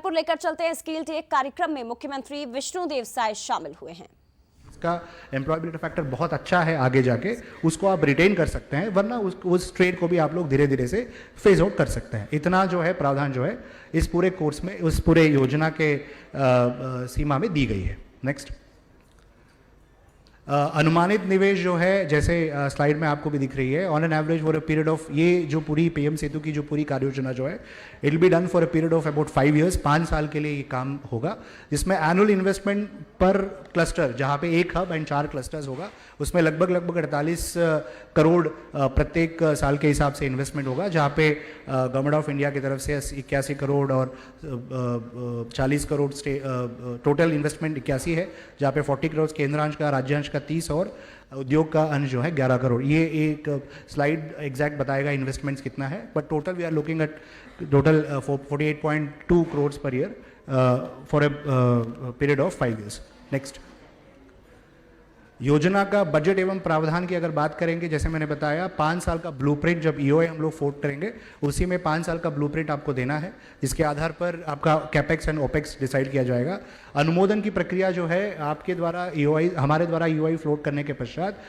जयपुर लेकर चलते हैं स्किल टेक कार्यक्रम में मुख्यमंत्री विष्णुदेव साय शामिल हुए हैं। इसका एम्प्लॉयबिलिटी फैक्टर बहुत अच्छा है, आगे जाके उसको आप रिटेन कर सकते हैं, वरना उस ट्रेड को भी आप लोग धीरे धीरे से फेज आउट कर सकते हैं। इतना जो है प्रावधान जो है इस पूरे कोर्स में, उस पूरे योजना के सीमा में दी गई है। नेक्स्ट, अनुमानित निवेश जो है, जैसे स्लाइड में आपको भी दिख रही है, on an average for a period of, ये जो पूरी पीएम सेतु की जो पूरी कार्य योजना जो है, it will be done for a period of about 5 years, 5 साल के लिए ये काम होगा, जिसमें एनुअल इन्वेस्टमेंट पर क्लस्टर, जहाँ पे एक हब एंड 4 क्लस्टर्स होगा, उसमें लगभग 48 करोड़ प्रत्येक साल के हिसाब से इन्वेस्टमेंट होगा, जहाँ पे गवर्नमेंट ऑफ इंडिया की तरफ से 81 करोड़ और 40 करोड़ टोटल इन्वेस्टमेंट 81 है, जहाँ पे 40 करोड़ केंद्रांश का, राज्यांश का 30 और उद्योग का अंश जो है 11 करोड़। ये एक स्लाइड एग्जैक्ट बताएगा इन्वेस्टमेंट्स कितना है, but total we are looking at total 48.2 crore per year for a period of 5 years। Next, योजना का बजट एवं प्रावधान की अगर बात करेंगे, जैसे मैंने बताया 5 साल का ब्लूप्रिंट जब ईओए हम लोग फोर्ट करेंगे, उसी में 5 साल का ब्लूप्रिंट आपको देना है, जिसके आधार पर आपका कैपेक्स एंड ओपेक्स डिसाइड किया जाएगा। अनुमोदन की प्रक्रिया जो है आपके द्वारा ईओआई, हमारे द्वारा ईओआई फ्लोट करने के पश्चात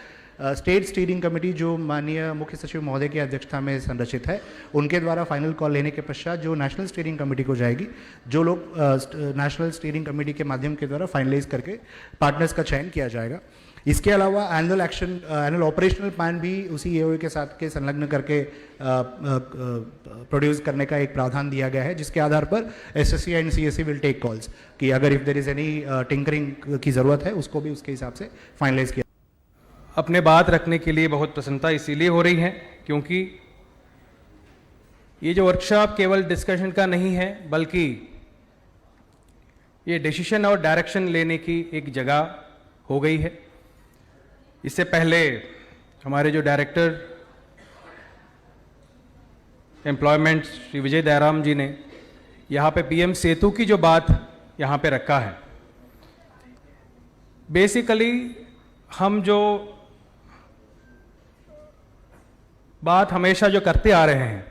स्टेट स्टीयरिंग कमेटी जो माननीय मुख्य सचिव महोदय की अध्यक्षता में संरचित है, उनके द्वारा फाइनल कॉल लेने के पश्चात जो नेशनल स्टीयरिंग कमेटी को जाएगी, जो लोग नेशनल स्टीयरिंग कमेटी के माध्यम के द्वारा फाइनलाइज करके पार्टनर्स का चयन किया जाएगा। इसके अलावा एनुअल ऑपरेशनल प्लान भी उसी एओए के साथ के संलग्न करके प्रोड्यूस करने का एक प्रावधान दिया गया है, जिसके आधार पर SSC and CSC will take calls कि अगर if there is any tinkering की ज़रूरत है, उसको भी उसके हिसाब से फाइनलाइज किया। अपने बात रखने के लिए बहुत प्रसन्नता इसीलिए हो रही है क्योंकि ये जो वर्कशॉप केवल डिस्कशन का नहीं है, बल्कि ये डिसीजन और डायरेक्शन लेने की एक जगह हो गई है। इससे पहले हमारे जो डायरेक्टर एम्प्लॉयमेंट श्री विजय दयाराम जी ने यहाँ पे पीएम सेतु की जो बात यहाँ पे रखा है, बेसिकली हम जो बात हमेशा जो करते आ रहे हैं,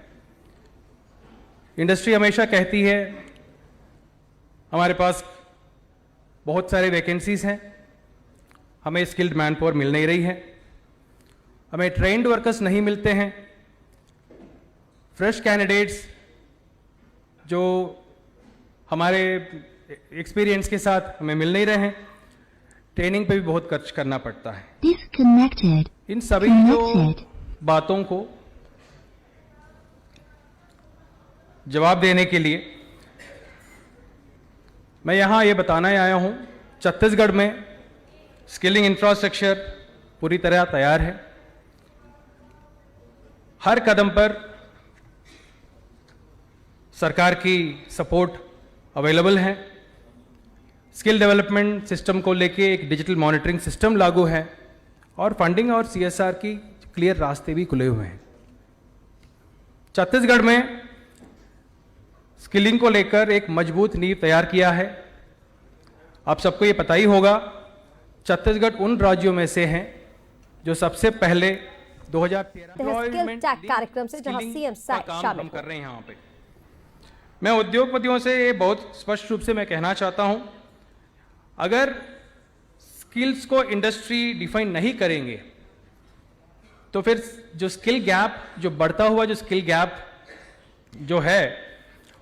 इंडस्ट्री हमेशा कहती है हमारे पास बहुत सारे वैकेंसीज हैं, हमें स्किल्ड मैन पावर मिल नहीं रही है, हमें ट्रेंड वर्कर्स नहीं मिलते हैं, फ्रेश कैंडिडेट्स जो हमारे एक्सपीरियंस के साथ हमें मिल नहीं रहे हैं, ट्रेनिंग पे भी बहुत खर्च करना पड़ता है। इन सभी जो बातों को जवाब देने के लिए मैं यहाँ ये बताना आया हूँ, छत्तीसगढ़ में स्किलिंग इंफ्रास्ट्रक्चर पूरी तरह तैयार है। हर कदम पर सरकार की सपोर्ट अवेलेबल है। स्किल डेवलपमेंट सिस्टम को लेके एक डिजिटल मॉनिटरिंग सिस्टम लागू है और फंडिंग और सीएसआर की क्लियर रास्ते भी खुले हुए हैं। छत्तीसगढ़ में स्किलिंग को लेकर एक मजबूत नींव तैयार किया है। आप सबको ये पता ही होगा, छत्तीसगढ़ उन राज्यों में से हैं जो सबसे पहले 2013 कार्यक्रम से जहां सीएम शामिल कर रहे हैं। यहाँ पे मैं उद्योगपतियों से ये बहुत स्पष्ट रूप से मैं कहना चाहता हूं, अगर स्किल्स को इंडस्ट्री डिफाइन नहीं करेंगे तो फिर जो स्किल गैप, जो बढ़ता हुआ जो स्किल गैप जो है,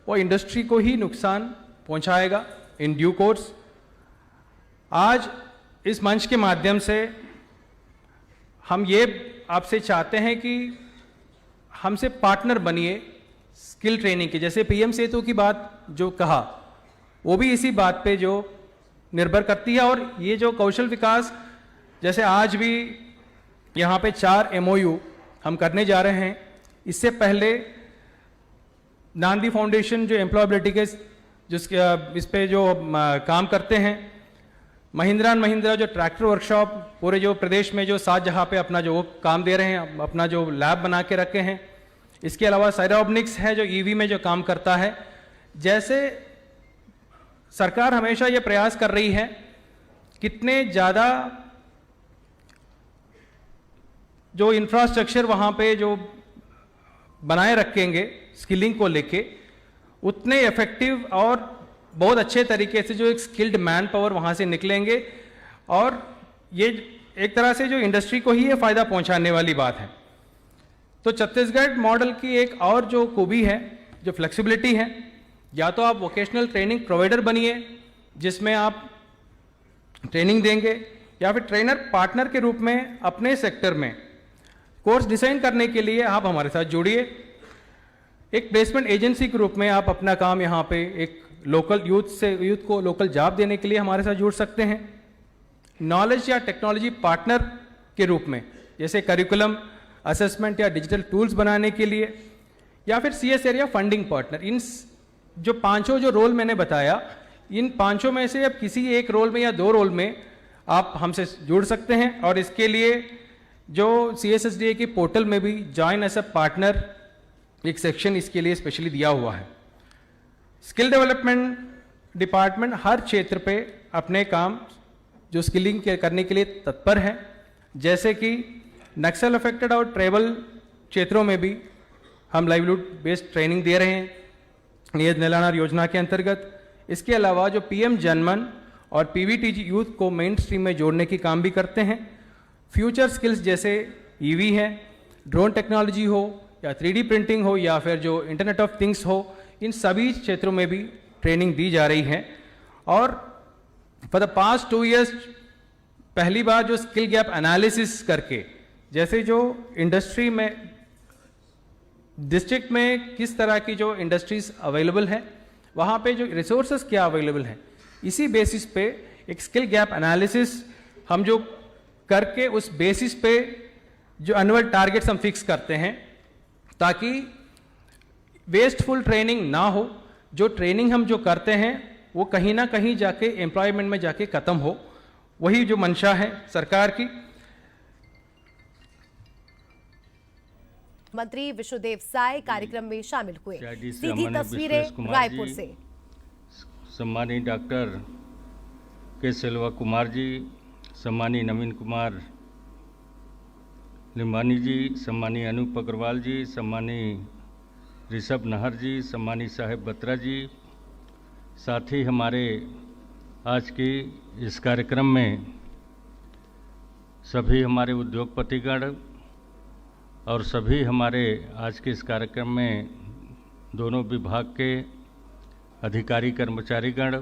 वो इंडस्ट्री को ही नुकसान पहुंचाएगा इन ड्यू कोर्स। आज इस मंच के माध्यम से हम ये आपसे चाहते हैं कि हमसे पार्टनर बनिए स्किल ट्रेनिंग की। जैसे पीएम सेतु की बात जो कहा, वो भी इसी बात पे जो निर्भर करती है। और ये जो कौशल विकास, जैसे आज भी यहाँ पे 4 MOU हम करने जा रहे हैं। इससे पहले नांदी फाउंडेशन जो एम्प्लॉयबिलिटी के इस पे जो काम करते हैं, महिंद्रा एंड महिंद्रा जो ट्रैक्टर वर्कशॉप पूरे जो प्रदेश में जो 7 जगह पे अपना जो काम दे रहे हैं, अपना जो लैब बना के रखे हैं। इसके अलावा साइरोब्निक्स है जो ईवी में जो काम करता है। जैसे सरकार हमेशा ये प्रयास कर रही है, कितने ज़्यादा जो इंफ्रास्ट्रक्चर वहाँ पे जो बनाए रखेंगे स्किलिंग को लेके, उतने इफेक्टिव और बहुत अच्छे तरीके से जो एक स्किल्ड मैन पावर वहाँ से निकलेंगे, और ये एक तरह से जो इंडस्ट्री को ही ये फ़ायदा पहुँचाने वाली बात है। तो छत्तीसगढ़ मॉडल की एक और जो खूबी है, जो फ्लेक्सिबिलिटी है, या तो आप वोकेशनल ट्रेनिंग प्रोवाइडर बनिए जिसमें आप ट्रेनिंग देंगे, या फिर ट्रेनर पार्टनर के रूप में अपने सेक्टर में कोर्स डिज़ाइन करने के लिए आप हमारे साथ जुड़िए। एक प्लेसमेंट एजेंसी के रूप में आप अपना काम यहाँ पे एक लोकल यूथ को लोकल जॉब देने के लिए हमारे साथ जुड़ सकते हैं। नॉलेज या टेक्नोलॉजी पार्टनर के रूप में, जैसे करिकुलम असेसमेंट या डिजिटल टूल्स बनाने के लिए, या फिर CSR या फंडिंग पार्टनर। इन जो पांचों जो रोल मैंने बताया, इन पांचों में से अब किसी एक रोल में या दो रोल में आप हमसे जुड़ सकते हैं। और इसके लिए जो CSSDA की पोर्टल में भी जॉइन एज अ पार्टनर एक सेक्शन इसके लिए स्पेशली दिया हुआ है। स्किल डेवलपमेंट डिपार्टमेंट हर क्षेत्र पे अपने काम जो स्किलिंग करने के लिए तत्पर है, जैसे कि नक्सल अफेक्टेड और ट्राइबल क्षेत्रों में भी हम लाइवलीहुड बेस्ड ट्रेनिंग दे रहे हैं नियत निलानार योजना के अंतर्गत। इसके अलावा जो PM जनमन और PVTG यूथ को मेन स्ट्रीम में जोड़ने की काम भी करते हैं। फ्यूचर स्किल्स जैसे EV है, ड्रोन टेक्नोलॉजी हो, या 3D प्रिंटिंग हो, या फिर जो इंटरनेट ऑफ थिंग्स हो, इन सभी क्षेत्रों में भी ट्रेनिंग दी जा रही है। और फॉर द पास्ट 2 इयर्स पहली बार जो स्किल गैप एनालिसिस करके, जैसे जो इंडस्ट्री में डिस्ट्रिक्ट में किस तरह की जो इंडस्ट्रीज अवेलेबल है, वहाँ पे जो रिसोर्सेज क्या अवेलेबल हैं, इसी बेसिस पे एक स्किल गैप एनालिसिस हम जो करके उस बेसिस पे जो एनुअल टारगेट्स हम फिक्स करते हैं, ताकि वेस्टफुल ट्रेनिंग ना हो। जो ट्रेनिंग हम जो करते हैं वो कहीं ना कहीं जाके एम्प्लॉयमेंट में जाके ख़त्म हो, वही जो मंशा है सरकार की। मंत्री विष्णुदेव साय कार्यक्रम में शामिल हुए। CID से सीधी हमारे तस्वीरें विश्वेश कुमार रायपुर जी, से। सम्मानीय डॉक्टर के सेल्वा कुमार जी, सम्मानीय नवीन कुमार लिम्बानी जी, सम्मानीय अनूप अग्रवाल जी, सम्मानीय ऋषभ नाहर जी, सम्मानीय साहेब बत्रा जी, साथ ही हमारे आज की इस कार्यक्रम में सभी हमारे उद्योगपतिगण और सभी हमारे आज के इस कार्यक्रम में दोनों विभाग के अधिकारी कर्मचारीगण,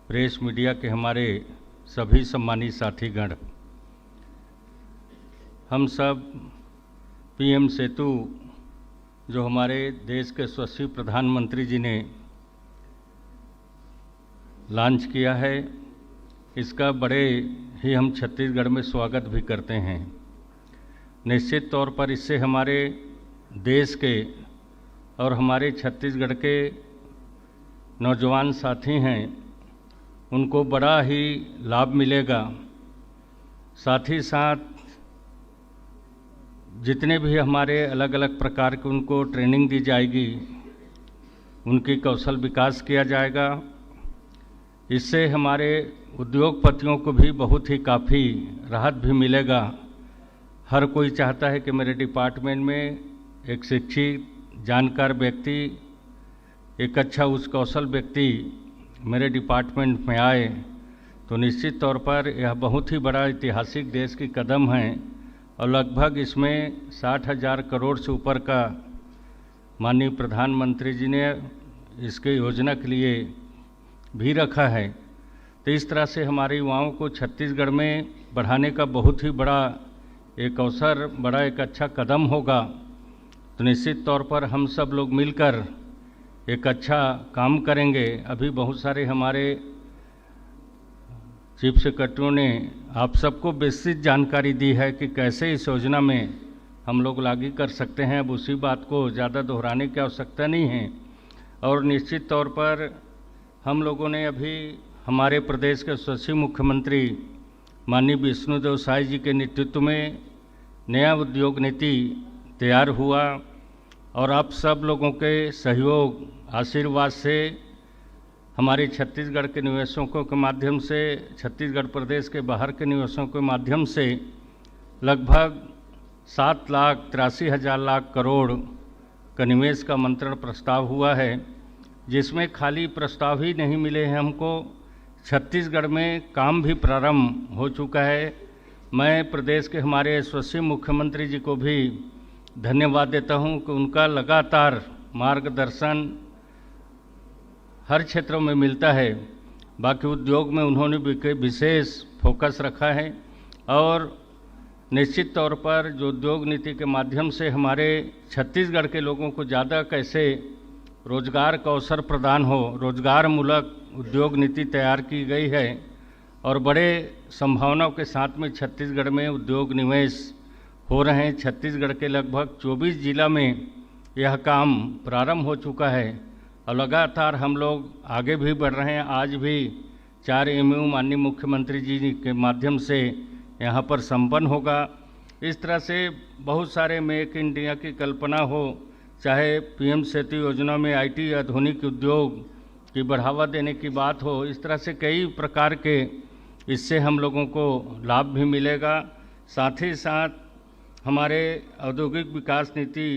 प्रेस मीडिया के हमारे सभी सम्मानित साथीगण, हम सब PM सेतु जो हमारे देश के यशस्वी प्रधानमंत्री जी ने लॉन्च किया है, इसका बड़े ही हम छत्तीसगढ़ में स्वागत भी करते हैं। निश्चित तौर पर इससे हमारे देश के और हमारे छत्तीसगढ़ के नौजवान साथी हैं, उनको बड़ा ही लाभ मिलेगा। साथ ही साथ जितने भी हमारे अलग अलग प्रकार के उनको ट्रेनिंग दी जाएगी, उनकी कौशल विकास किया जाएगा। इससे हमारे उद्योगपतियों को भी बहुत ही काफ़ी राहत भी मिलेगा। हर कोई चाहता है कि मेरे डिपार्टमेंट में एक शिक्षित जानकार व्यक्ति, एक अच्छा उच्च कौशल व्यक्ति मेरे डिपार्टमेंट में आए, तो निश्चित तौर पर यह बहुत ही बड़ा ऐतिहासिक देश की कदम है। और लगभग इसमें 60,000 करोड़ से ऊपर का माननीय प्रधानमंत्री जी ने इसके योजना के लिए भी रखा है। तो इस तरह से हमारे युवाओं को छत्तीसगढ़ में बढ़ाने का बहुत ही बड़ा एक अवसर, बड़ा एक अच्छा कदम होगा। तो निश्चित तौर पर हम सब लोग मिलकर एक अच्छा काम करेंगे। अभी बहुत सारे हमारे चीफ सेक्रेटरियों ने आप सबको विस्तृत जानकारी दी है कि कैसे इस योजना में हम लोग लागू कर सकते हैं। अब उसी बात को ज़्यादा दोहराने की आवश्यकता नहीं है। और निश्चित तौर पर हम लोगों ने अभी हमारे प्रदेश के यशस्वी मुख्यमंत्री माननीय विष्णुदेव साय जी के नेतृत्व में नया उद्योग नीति तैयार हुआ, और आप सब लोगों के सहयोग आशीर्वाद से हमारे छत्तीसगढ़ के निवेशकों के माध्यम से, छत्तीसगढ़ प्रदेश के बाहर के निवेशकों के माध्यम से लगभग 7,83,000 लाख करोड़ का निवेश का मंत्रण प्रस्ताव हुआ है। जिसमें खाली प्रस्ताव ही नहीं मिले हैं हमको, छत्तीसगढ़ में काम भी प्रारंभ हो चुका है। मैं प्रदेश के हमारे यशस्वी मुख्यमंत्री जी को भी धन्यवाद देता हूं कि उनका लगातार मार्गदर्शन हर क्षेत्रों में मिलता है। बाकी उद्योग में उन्होंने भी विशेष फोकस रखा है और निश्चित तौर पर जो उद्योग नीति के माध्यम से हमारे छत्तीसगढ़ के लोगों को ज़्यादा कैसे रोजगार का अवसर प्रदान हो, रोजगार मूलक उद्योग नीति तैयार की गई है और बड़े संभावनाओं के साथ में छत्तीसगढ़ में उद्योग निवेश हो रहे हैं। छत्तीसगढ़ के लगभग 24 जिला में यह काम प्रारंभ हो चुका है और लगातार हम लोग आगे भी बढ़ रहे हैं। आज भी 4 MOU माननीय मुख्यमंत्री जी के माध्यम से यहाँ पर संपन्न होगा। इस तरह से बहुत सारे मेक इंडिया की कल्पना हो, चाहे PM सेतु योजना में IT आधुनिक उद्योग की बढ़ावा देने की बात हो, इस तरह से कई प्रकार के इससे हम लोगों को लाभ भी मिलेगा। साथ ही साथ हमारे औद्योगिक विकास नीति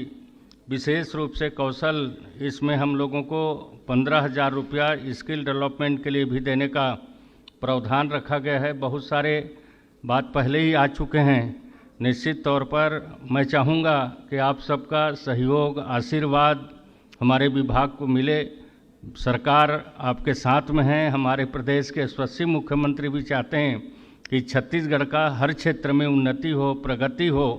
विशेष रूप से कौशल, इसमें हम लोगों को 15,000 रुपया स्किल डेवलपमेंट के लिए भी देने का प्रावधान रखा गया है। बहुत सारे बात पहले ही आ चुके हैं। निश्चित तौर पर मैं चाहूँगा कि आप सबका सहयोग, आशीर्वाद हमारे विभाग को मिले। सरकार आपके साथ में है। हमारे प्रदेश के यशस्वी मुख्यमंत्री भी चाहते हैं कि छत्तीसगढ़ का हर क्षेत्र में उन्नति हो, प्रगति हो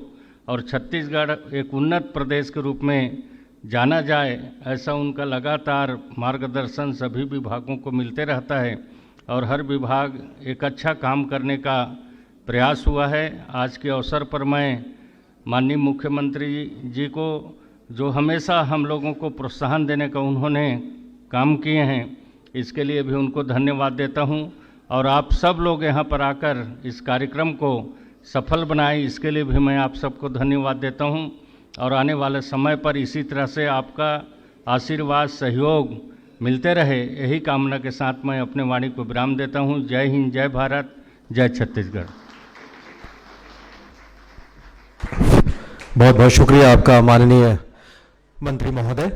और छत्तीसगढ़ एक उन्नत प्रदेश के रूप में जाना जाए। ऐसा उनका लगातार मार्गदर्शन सभी विभागों को मिलते रहता है और हर विभाग एक अच्छा काम करने का प्रयास हुआ है। आज के अवसर पर मैं माननीय मुख्यमंत्री जी को, जो हमेशा हम लोगों को प्रोत्साहन देने का उन्होंने काम किए हैं, इसके लिए भी उनको धन्यवाद देता हूं। और आप सब लोग यहां पर आकर इस कार्यक्रम को सफल बनाए, इसके लिए भी मैं आप सबको धन्यवाद देता हूं। और आने वाले समय पर इसी तरह से आपका आशीर्वाद, सहयोग मिलते रहे, यही कामना के साथ मैं अपने वाणी को विराम देता हूं। जय हिंद, जय भारत, जय छत्तीसगढ़। बहुत बहुत शुक्रिया आपका माननीय मंत्री महोदय।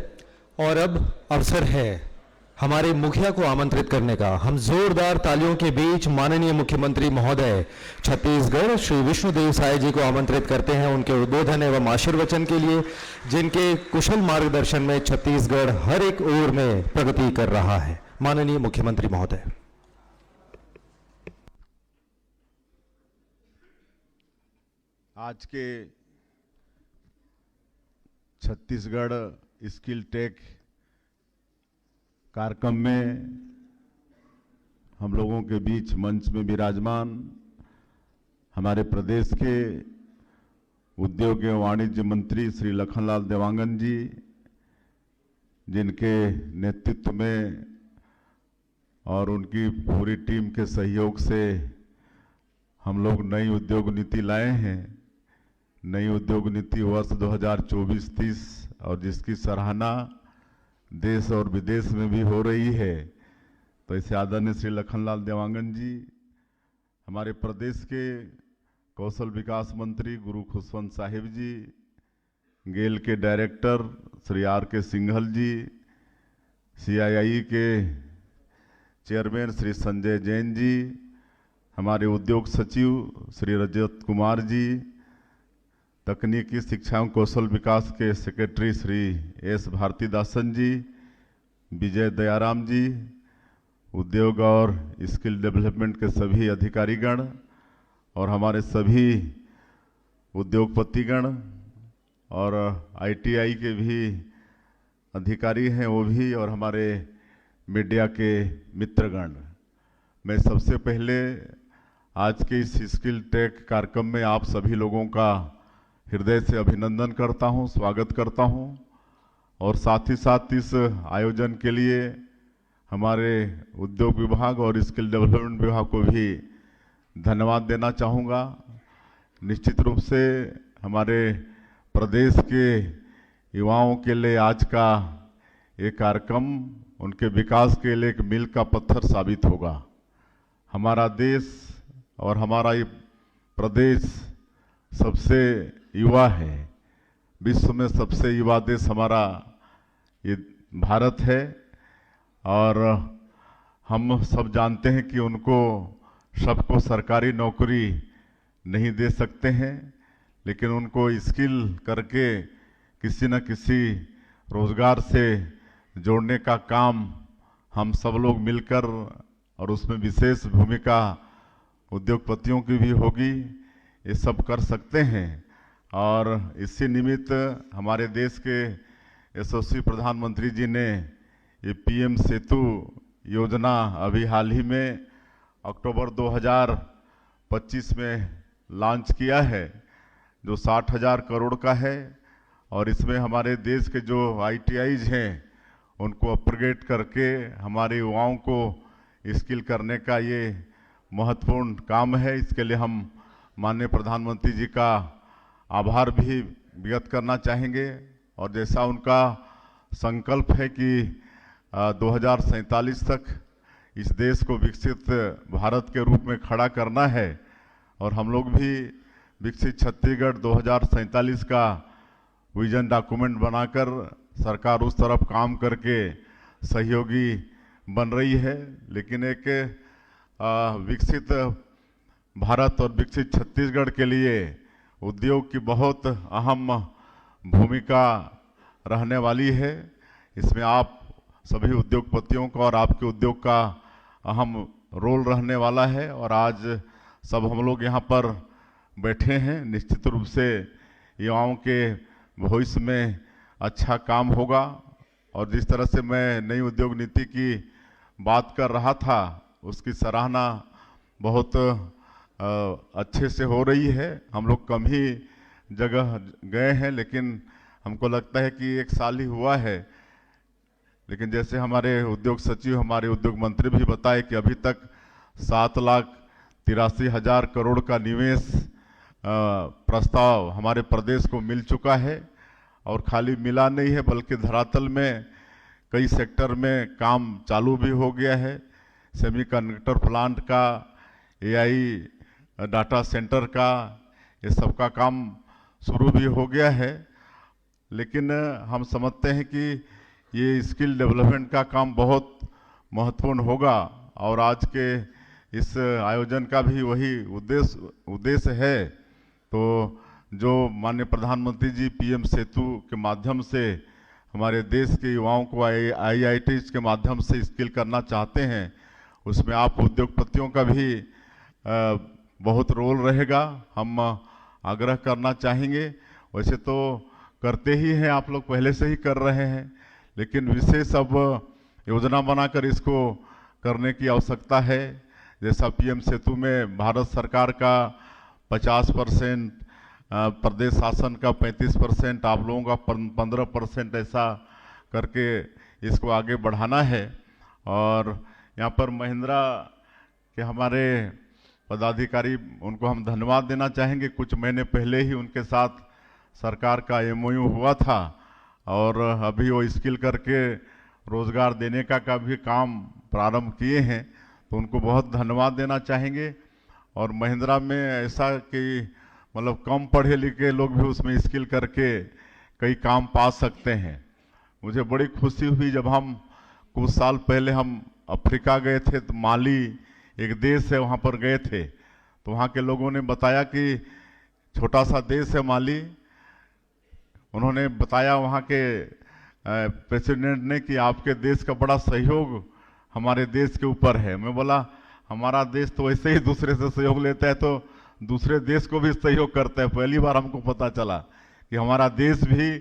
और अब अवसर है हमारे मुखिया को आमंत्रित करने का। हम जोरदार तालियों के बीच माननीय मुख्यमंत्री महोदय छत्तीसगढ़ श्री विष्णुदेव साय जी को आमंत्रित करते हैं उनके उद्बोधन एवं आशीर्वचन के लिए, जिनके कुशल मार्गदर्शन में छत्तीसगढ़ हर एक ओर में प्रगति कर रहा है। माननीय मुख्यमंत्री महोदय। आज के छत्तीसगढ़ स्किल टेक कार्यक्रम में हम लोगों के बीच मंच में विराजमान हमारे प्रदेश के उद्योग एवं वाणिज्य मंत्री श्री लखनलाल देवांगन जी, जिनके नेतृत्व में और उनकी पूरी टीम के सहयोग से हम लोग नई उद्योग नीति लाए हैं। नई उद्योग नीति वर्ष 2024-30 और जिसकी सराहना देश और विदेश में भी हो रही है। तो इसे आदरणीय श्री लखनलाल देवांगन जी, हमारे प्रदेश के कौशल विकास मंत्री गुरु खुशवंत साहिब जी, गेल के डायरेक्टर श्री R.K. सिंघल जी, CII के चेयरमैन श्री संजय जैन जी, हमारे उद्योग सचिव श्री रजत कुमार जी, तकनीकी शिक्षा एवं कौशल विकास के सेक्रेटरी श्री S. भारतीदासन जी, विजय दयाराम जी, उद्योग और स्किल डेवलपमेंट के सभी अधिकारीगण और हमारे सभी उद्योगपतिगण और ITI के भी अधिकारी हैं वो भी, और हमारे मीडिया के मित्रगण। मैं सबसे पहले आज के इस स्किल टेक कार्यक्रम में आप सभी लोगों का हृदय से अभिनंदन करता हूं, स्वागत करता हूं और साथ ही साथ इस आयोजन के लिए हमारे उद्योग विभाग और स्किल डेवलपमेंट विभाग को भी धन्यवाद देना चाहूँगा। निश्चित रूप से हमारे प्रदेश के युवाओं के लिए आज का ये कार्यक्रम उनके विकास के लिए एक मील का पत्थर साबित होगा। हमारा देश और हमारा ये प्रदेश सबसे युवा है। विश्व में सबसे युवा देश हमारा ये भारत है। और हम सब जानते हैं कि उनको सबको सरकारी नौकरी नहीं दे सकते हैं, लेकिन उनको स्किल करके किसी न किसी रोजगार से जोड़ने का काम हम सब लोग मिलकर, और उसमें विशेष भूमिका उद्योगपतियों की भी होगी, ये सब कर सकते हैं। और इसी निमित्त हमारे देश के यशस्वी प्रधानमंत्री जी ने ये पीएम सेतु योजना अभी हाल ही में अक्टूबर 2025 में लॉन्च किया है, जो 60,000 करोड़ का है। और इसमें हमारे देश के जो ITIs हैं उनको अपग्रेड करके हमारे युवाओं को स्किल करने का ये महत्वपूर्ण काम है। इसके लिए हम माननीय प्रधानमंत्री जी का आभार भी व्यक्त करना चाहेंगे। और जैसा उनका संकल्प है कि 2047 तक इस देश को विकसित भारत के रूप में खड़ा करना है, और हम लोग भी विकसित छत्तीसगढ़ 2047 का विजन डॉक्यूमेंट बनाकर सरकार उस तरफ काम करके सहयोगी बन रही है। लेकिन एक विकसित भारत और विकसित छत्तीसगढ़ के लिए उद्योग की बहुत अहम भूमिका रहने वाली है। इसमें आप सभी उद्योगपतियों का और आपके उद्योग का अहम रोल रहने वाला है। और आज सब हम लोग यहाँ पर बैठे हैं, निश्चित रूप से युवाओं के भविष्य में अच्छा काम होगा। और जिस तरह से मैं नई उद्योग नीति की बात कर रहा था, उसकी सराहना बहुत अच्छे से हो रही है। हम लोग कम ही जगह गए हैं, लेकिन हमको लगता है कि 1 साल ही हुआ है। लेकिन जैसे हमारे उद्योग सचिव, हमारे उद्योग मंत्री भी बताए कि अभी तक 7,83,000 करोड़ का निवेश प्रस्ताव हमारे प्रदेश को मिल चुका है। और खाली मिला नहीं है, बल्कि धरातल में कई सेक्टर में काम चालू भी हो गया है। सेमीकंडक्टर प्लांट का, AI डाटा सेंटर का, ये सब का काम शुरू भी हो गया है। लेकिन हम समझते हैं कि ये स्किल डेवलपमेंट का काम बहुत महत्वपूर्ण होगा। और आज के इस आयोजन का भी वही उद्देश्य है। तो जो माननीय प्रधानमंत्री जी पीएम सेतु के माध्यम से हमारे देश के युवाओं को IITs के माध्यम से स्किल करना चाहते हैं, उसमें आप उद्योगपतियों का भी बहुत रोल रहेगा। हम आग्रह करना चाहेंगे, वैसे तो करते ही हैं, आप लोग पहले से ही कर रहे हैं, लेकिन विशेष अब योजना बनाकर इसको करने की आवश्यकता है। जैसा पीएम सेतु में भारत सरकार का 50%, प्रदेश शासन का 35%, आप लोगों का 15%, ऐसा करके इसको आगे बढ़ाना है। और यहाँ पर महिंद्रा के हमारे पदाधिकारी, उनको हम धन्यवाद देना चाहेंगे। कुछ महीने पहले ही उनके साथ सरकार का MOU हुआ था, और अभी वो स्किल करके रोजगार देने का भी काम प्रारंभ किए हैं, तो उनको बहुत धन्यवाद देना चाहेंगे। और महिंद्रा में ऐसा कि मतलब कम पढ़े लिखे लोग भी उसमें स्किल करके कई काम पा सकते हैं। मुझे बड़ी खुशी हुई जब हम कुछ साल पहले हम अफ्रीका गए थे, तो माली एक देश है, वहाँ पर गए थे, तो वहाँ के लोगों ने बताया कि छोटा सा देश है माली। उन्होंने बताया वहाँ के प्रेसिडेंट ने कि आपके देश का बड़ा सहयोग हमारे देश के ऊपर है। मैं बोला हमारा देश तो वैसे ही दूसरे से सहयोग लेता है, तो दूसरे देश को भी सहयोग करता है। पहली बार हमको पता चला कि हमारा देश भी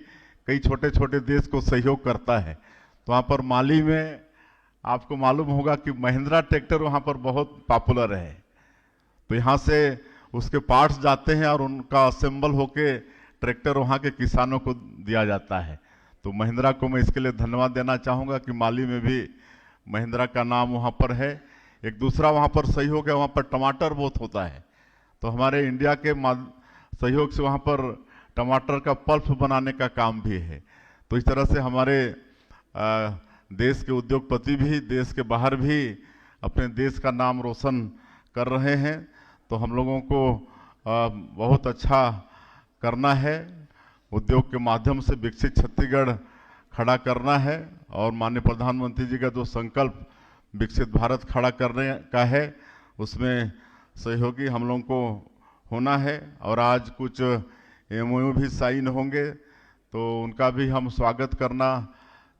कई छोटे छोटे देश को सहयोग करता है। तो वहाँ पर माली में आपको मालूम होगा कि महिंद्रा ट्रैक्टर वहाँ पर बहुत पॉपुलर है। तो यहाँ से उसके पार्ट्स जाते हैं और उनका असेंबल होके ट्रैक्टर वहाँ के किसानों को दिया जाता है। तो महिंद्रा को मैं इसके लिए धन्यवाद देना चाहूँगा कि माली में भी महिंद्रा का नाम वहाँ पर है। एक दूसरा वहाँ पर सहयोग है, वहाँ पर टमाटर बहुत होता है, तो हमारे इंडिया के सहयोग से वहाँ पर टमाटर का पल्प बनाने का काम भी है। तो इस तरह से हमारे देश के उद्योगपति भी देश के बाहर भी अपने देश का नाम रोशन कर रहे हैं। तो हम लोगों को बहुत अच्छा करना है। उद्योग के माध्यम से विकसित छत्तीसगढ़ खड़ा करना है और माननीय प्रधानमंत्री जी का जो संकल्प विकसित भारत खड़ा करने का है उसमें सहयोगी हम लोगों को होना है। और आज कुछ MOU भी साइन होंगे तो उनका भी हम स्वागत करना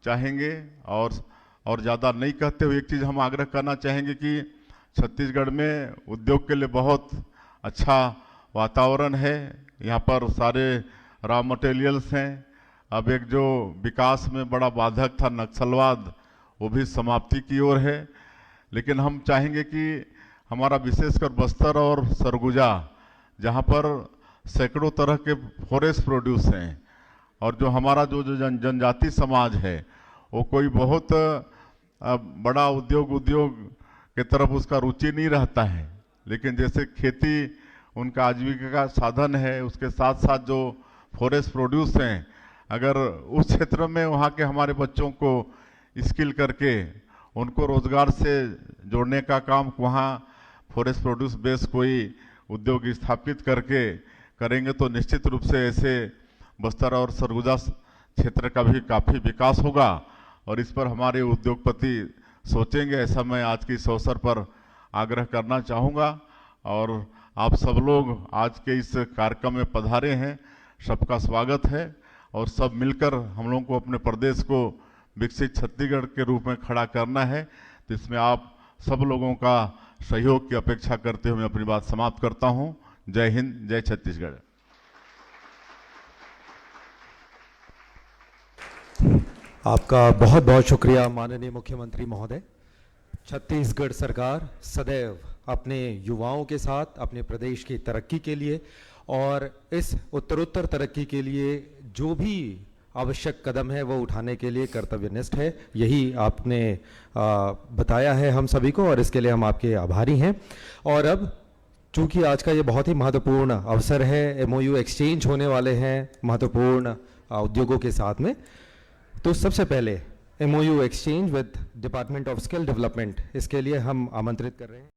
चाहेंगे। और ज़्यादा नहीं कहते हुए एक चीज़ हम आग्रह करना चाहेंगे कि छत्तीसगढ़ में उद्योग के लिए बहुत अच्छा वातावरण है। यहाँ पर सारे रॉ मटेरियल्स हैं। अब एक जो विकास में बड़ा बाधक था नक्सलवाद, वो भी समाप्ति की ओर है। लेकिन हम चाहेंगे कि हमारा विशेषकर बस्तर और सरगुजा, जहाँ पर सैकड़ों तरह के फॉरेस्ट प्रोड्यूस हैं और जो हमारा जो जनजाति समाज है वो कोई बहुत बड़ा उद्योग की तरफ उसका रुचि नहीं रहता है। लेकिन जैसे खेती उनका आजीविका का साधन है, उसके साथ साथ जो फॉरेस्ट प्रोड्यूस हैं, अगर उस क्षेत्र में वहाँ के हमारे बच्चों को स्किल करके उनको रोजगार से जोड़ने का काम वहाँ फॉरेस्ट प्रोड्यूस बेस कोई उद्योग स्थापित करके करेंगे तो निश्चित रूप से ऐसे बस्तर और सरगुजा क्षेत्र का भी काफ़ी विकास होगा और इस पर हमारे उद्योगपति सोचेंगे। ऐसा मैं आज के इस अवसर पर आग्रह करना चाहूँगा। और आप सब लोग आज के इस कार्यक्रम में पधारे हैं, सबका स्वागत है और सब मिलकर हम लोगों को अपने प्रदेश को विकसित छत्तीसगढ़ के रूप में खड़ा करना है। तो इसमें आप सब लोगों का सहयोग की अपेक्षा करते हुए मैं अपनी बात समाप्त करता हूं। जय हिंद, जय छत्तीसगढ़। आपका बहुत बहुत शुक्रिया माननीय मुख्यमंत्री महोदय। छत्तीसगढ़ सरकार सदैव अपने युवाओं के साथ अपने प्रदेश की तरक्की के लिए और इस उत्तरोत्तर तरक्की के लिए जो भी आवश्यक कदम है वो उठाने के लिए कर्तव्यनिष्ठ है। यही आपने बताया है हम सभी को और इसके लिए हम आपके आभारी हैं। और अब चूंकि आज का ये बहुत ही महत्वपूर्ण अवसर है, MOU एक्सचेंज होने वाले हैं महत्वपूर्ण उद्योगों के साथ में, तो सबसे पहले MOU exchange with department of skill development, इसके लिए हम आमंत्रित कर रहे हैं।